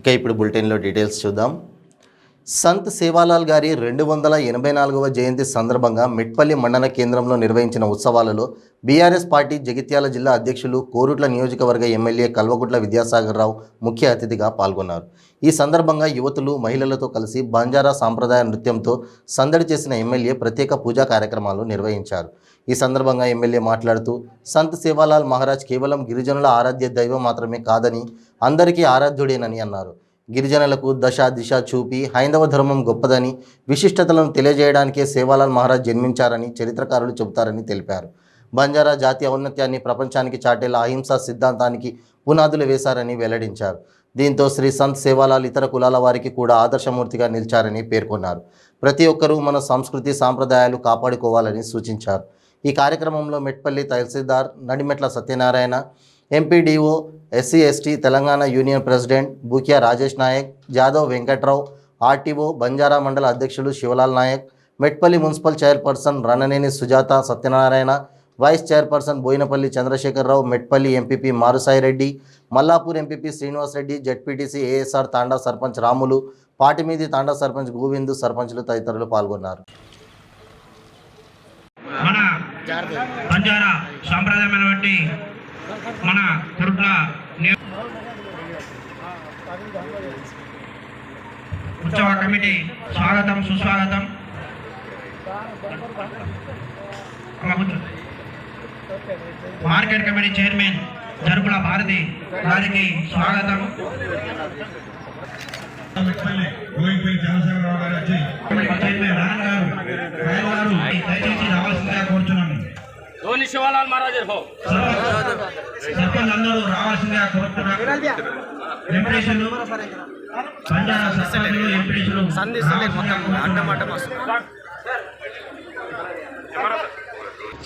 ఇక ఇప్పుడు బులెటిన్లో డీటెయిల్స్ చూద్దాం. సంత్ సేవాలాల్ గారి 284వ జయంతి సందర్భంగా మెట్పల్లి మండల కేంద్రంలో నిర్వహించిన ఉత్సవాలలో బీఆర్ఎస్ పార్టీ జగిత్యాల జిల్లా అధ్యక్షులు కోరుట్ల నియోజకవర్గ ఎమ్మెల్యే కల్వకుంట్ల విద్యాసాగర్ రావు ముఖ్య అతిథిగా పాల్గొన్నారు. ఈ సందర్భంగా యువతులు మహిళలతో కలిసి బంజారా సాంప్రదాయ నృత్యంతో సందడి చేసిన ఎమ్మెల్యే ప్రత్యేక పూజా కార్యక్రమాలు నిర్వహించారు. ఈ సందర్భంగా ఎమ్మెల్యే మాట్లాడుతూ సంత్ సేవాలాల్ మహారాజ్ కేవలం గిరిజనుల ఆరాధ్య దైవం మాత్రమే కాదని అందరికీ ఆరాధ్యుడేనని అన్నారు. గిరిజనులకు దశ దిశ చూపి హైందవ ధర్మం గొప్పదని, విశిష్టతలను తెలియజేయడానికే సేవాలాల్ మహారాజ్ జన్మించారని చరిత్రకారులు చెబుతారని తెలిపారు. బంజారా జాతి ఔన్నత్యాన్ని ప్రపంచానికి చాటేలా అహింసా సిద్ధాంతానికి పునాదులు వేశారని వెల్లడించారు. దీంతో శ్రీ సంత్ సేవాలాల్ ఇతర కులాల వారికి కూడా ఆదర్శమూర్తిగా నిలిచారని పేర్కొన్నారు. ప్రతి ఒక్కరూ మన సంస్కృతి సాంప్రదాయాలు కాపాడుకోవాలని సూచించారు. ఈ కార్యక్రమంలో మెట్పల్లి తహసీల్దార్ Nadimetla Satyanarayana, MPDO, SC ST Telangana union president Bhukya Rajesh Nayak, Jadhav Venkatrao, RTO Banjara మండల అధ్యక్షులు Shivlal Nayak, Metpalli municipal chairperson Rananeni Sujatha Satyanarayana, vice chairperson Boinapalli Chandrasekhara Rao, Metpalli MPP Maru Sai Reddy, Mallapur MPP Srinivasa Reddy, ZPTC ASR తాండా సర్పంచ్ రాములు, పాటిమీది తాండా సర్పంచ్ గోవిందు, సర్పంచులు తదితరులు పాల్గొన్నారు. మన బంజారా సాంప్రదాయమైనటువంటి మన కురుట్ల ఉత్సవ కమిటీ స్వాగతం సుస్వాగతం. మార్కెట్ కమిటీ చైర్మన్ జరుపుల భారతి గారికి స్వాగతం. దయచేసి రావాల్సిందిగా కోరుతున్నాము. शिवालाल महाराज సర్పంచ్ అందరూ రావాల్సిందిగా కోరుతున్నాము. ఎంపీడీసీలు బంజారా సర్పంచులు ఎంపీడీసీలు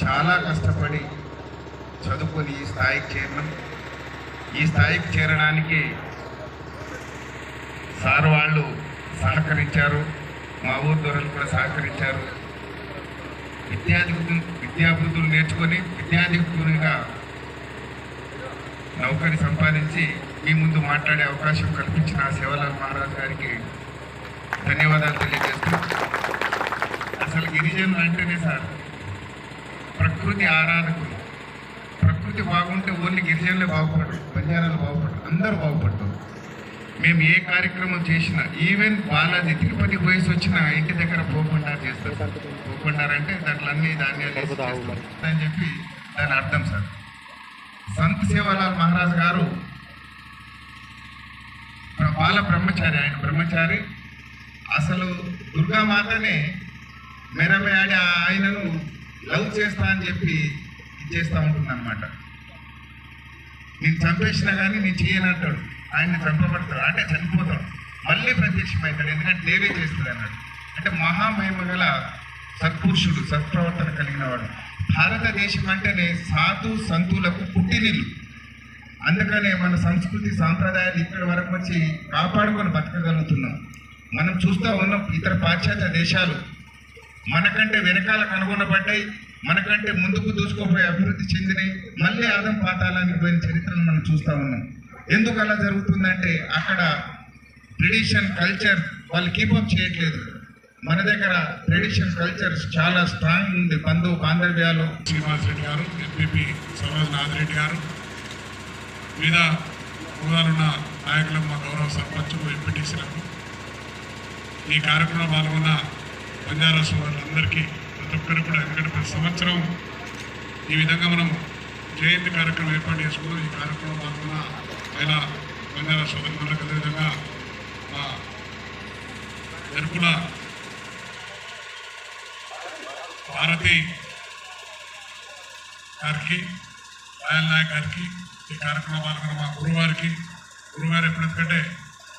చాలా కష్టపడి చదువుకొని ఈ స్థాయికి చేరినాం. ఈ స్థాయికి చేరడానికి సార్ వాళ్ళు సహకరించారు, మా ఊరు దొరలు కూడా సహకరించారు. విద్యాబుద్ధులు నేర్చుకొని విద్యాధికునిగా నౌకరి సంపాదించి మీ ముందు మాట్లాడే అవకాశం కల్పించిన సేవాలాల్ మహారాజ్ గారికి ధన్యవాదాలు తెలియజేస్తూ, అసలు గిరిజనులు అంటేనే సార్ ప్రకృతి ఆరాధకులు. ప్రకృతి బాగుంటే ఓన్లీ గిరిజనులే బాగుపడరు, బంజారాలు బాగుపడరు, అందరూ బాగుపడతారు. మేము ఏ కార్యక్రమం చేసినా, ఈవెన్ బాలాజీ తిరుపతి వయసు వచ్చిన ఇంటి దగ్గర పోకుండారు చేస్తారు. పోకుండారంటే దాంట్లో అన్ని ధాన్యాలు అని చెప్పి దాని అర్థం సార్. సంత్ సేవాలాల్ మహారాజ్ గారు బాల బ్రహ్మచారి, ఆయన బ్రహ్మచారి. అసలు దుర్గామాతనే మెరమేడి ఆయనను లవ్ చేస్తా అని చెప్పి ఇచ్చేస్తూ ఉంటుంది అన్నమాట. నేను చంపేసినా కానీ నేను చేయనంటాడు, ఆయన్ని చంపబడతాడు అంటే చనిపోతాడు, మళ్ళీ ప్రత్యక్షమవుతాడు, ఎందుకంటే దేవే చేస్తుంది అన్నాడు. అంటే మహామహిమ గల సత్పురుషుడు, సత్ప్రవర్తన కలిగిన వాడు. భారతదేశం అంటేనే సాధు సంతులకు పుట్టినిల్లు. అందుకనే మన సంస్కృతి సాంప్రదాయాలు ఇక్కడి వరకు వచ్చి కాపాడుకొని బతకగలుగుతున్నాం. మనం చూస్తూ ఉన్నాం ఇతర పాశ్చాత్య దేశాలు మనకంటే వెనకాల కనుగొనబడ్డాయి, మనకంటే ముందుకు దూసుకుపోయి అభివృద్ధి చెందినాయి, మళ్ళీ ఆదం పాతాళానికి పోయిన చరిత్రను మనం చూస్తూ ఉన్నాం. ఎందుకు అలా జరుగుతుందంటే అక్కడ ట్రెడిషన్ కల్చర్ వాళ్ళు కీపప్ చేయట్లేదు. మన దగ్గర ట్రెడిషన్ కల్చర్ చాలా స్ట్రాంగ్ ఉంది. బంధువు బాంధవ్యాలు. శ్రీనివాసరెడ్డి గారు, ఎంపీపీ సరోజ్ నాథరెడ్డి గారు, మీద హోదాలున్న నాయకులకు, మా గౌరవ సర్పంచులు, ఎంపీటీసీలకు, ఈ కార్యక్రమంలో పాల్గొన్న బంజారా సోదరులందరికీ ప్రతి ఒక్కరు కూడా, ఎందుకంటే ప్రతి సంవత్సరం ఈ విధంగా మనం జయంతి కార్యక్రమం ఏర్పాటు చేసుకున్నాం. ఈ కార్యక్రమంలో పాల్గొన్న మహిళా బంజారా సోదరులకు, అదేవిధంగా మా జరుపుల భారతి గారికి, రాయల్ నాయక్ గారికి, ఈ కార్యక్రమం పాల్గొన్న మా గురువారికి, గురుగారు ఎప్పుడు, ఎందుకంటే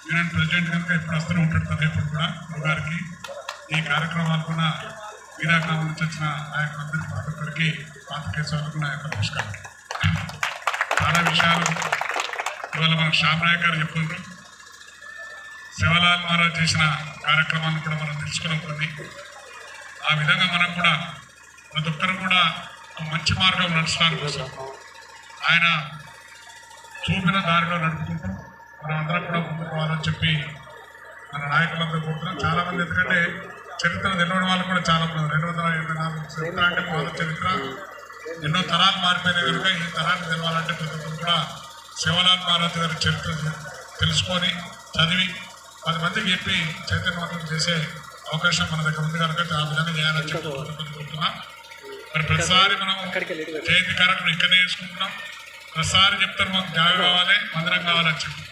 యూనియన్ ప్రెసిడెంట్ కనుక ఎప్పుడు వస్తూనే ఉంటాడు కదా, ఎప్పుడు కూడా గురుగారికి, ఈ కార్యక్రమం పాల్గొన్న వీరాగ్రామం నుంచి వచ్చిన నాయకులందరికీ, ప్రతి ఒక్కరికి, పాత్రికేయులకు నా యొక్క నమస్కారం. చాలా విషయాలు ఇవాళ మనకు శ్యామ్ నాయక్ గారు చెప్పుకుంటారు. సేవాలాల్ మహారాజ్ చేసిన కార్యక్రమాన్ని కూడా మనం తెలుసుకున్నాం కొన్ని. ఆ విధంగా మనం కూడా ప్రతి ఒక్కరు కూడా మంచి మార్గం నడుచడానికి కోసం ఆయన చూపిన దారిలో నడుపుకుంటూ మనం అందరం కూడా ముందుకు పోవాలని చెప్పి మన నాయకులందరూ కోరుతున్నాం. చాలామంది ఎందుకంటే చరిత్ర తెలియని వాళ్ళు కూడా చాలా మంది 284 చరిత్ర అంటే వాళ్ళ చరిత్ర ఎన్నో తరాలు మారిపోయినాయి కనుక ఈ తరాన్ని తెలవాలంటే ప్రతి ఒక్కరు కూడా శివలాల్ మహారాజ్ గారి చరిత్ర తెలుసుకొని చదివి 10 మందికి చెప్పి చైతన్యవంతం చేసే అవకాశం మన దగ్గర ఉంది కనుక ఆ విధంగా చేయాలని చెప్పి కోరుతున్నాం. మరి ప్రతిసారి మనం జయంతి కార్యక్రమం ఇక్కడనే చేసుకుంటున్నాం. ప్రతిసారి చెప్తారు మాకు జాగా కావాలి, మందిరం కావాలని చెప్పి